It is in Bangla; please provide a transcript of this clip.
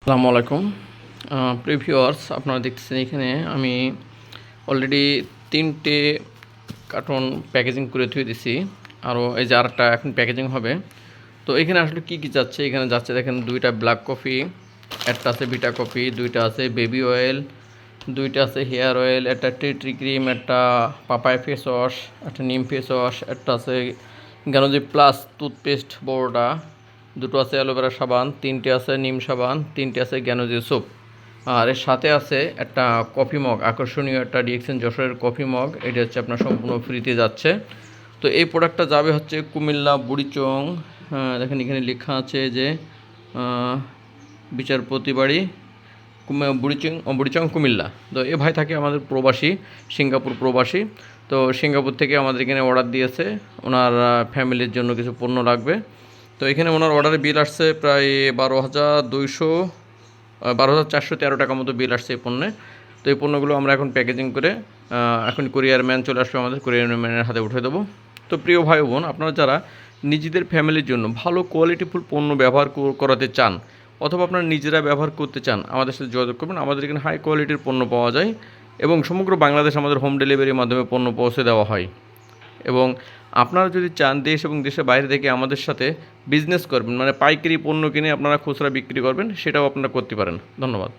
আসসালামু আলাইকুম প্রিভিউয়ার্স, আপনারা দেখতেছেন এখানে আমি অলরেডি 3টে কার্টন প্যাকেজিং করে ধুয়ে দিছি। আরও এই যে আরেকটা এখন প্যাকেজিং হবে। তো এখানে আসলে কী কী যাচ্ছে, এখানে যাচ্ছে দেখেন 2টা ব্ল্যাক কফি, একটা আছে বিটা কফি, 2টা আছে বেবি অয়েল, 2টা আছে হেয়ার অয়েল, একটা টি ক্রিম, একটা পাপায়া ফেস ওয়াশ, একটা নিম ফেস ওয়াশ, একটা আছে গ্যানোজি প্লাস টুথপেস্ট বড়টা, 2টো আছে অ্যালোভেরা সাবান, 3টে আছে নিম সাবান, 3টে আছে গ্যানোজি সোপ। আর এর সাথে আছে একটা কফি মগ, আকর্ষণীয় একটা ডিএক্সএন যশোরের কফি মগ। এটা হচ্ছে আপনার সম্পূর্ণ ফ্রিতে যাচ্ছে। তো এই প্রোডাক্টটা যাবে হচ্ছে কুমিল্লা বুড়িচং। দেখেন এখানে লেখা আছে যে বিচারপতি বাড়ি বুড়িচং কুমিল্লা। তো এ ভাই থাকে আমাদের প্রবাসী, সিঙ্গাপুর প্রবাসী। তো সিঙ্গাপুর থেকে আমাদের এখানে অর্ডার দিয়েছে, ওনার ফ্যামিলির জন্য কিছু পণ্য লাগবে। তো এখানে ওনার অর্ডারে বিল আসছে প্রায় 12,413 টাকা মতো বিল আসছে এই পণ্যে। তো এই পণ্যগুলো আমরা এখন প্যাকেজিং করে এখন কুরিয়ার ম্যান চলে আসবে, আমাদের কুরিয়ার ম্যানের হাতে উঠে দেবো। তো প্রিয় ভাই বোন, আপনারা যারা নিজেদের ফ্যামিলির জন্য ভালো কোয়ালিটিফুল পণ্য ব্যবহার করাতে চান, অথবা আপনারা নিজেরা ব্যবহার করতে চান, আমাদের সাথে যোগাযোগ করবেন। আমাদের এখানে হাই কোয়ালিটির পণ্য পাওয়া যায় এবং সমগ্র বাংলাদেশ আমাদের হোম ডেলিভারির মাধ্যমে পণ্য পৌঁছে দেওয়া হয়। এবং আপনারা যদি চান দেশ এবং দেশের বাইরে থেকে আমাদের সাথে বিজনেস করবেন, মানে পাইকারি পণ্য কিনে আপনারা খুচরা বিক্রি করবেন, সেটাও আপনারা করতে পারেন। ধন্যবাদ।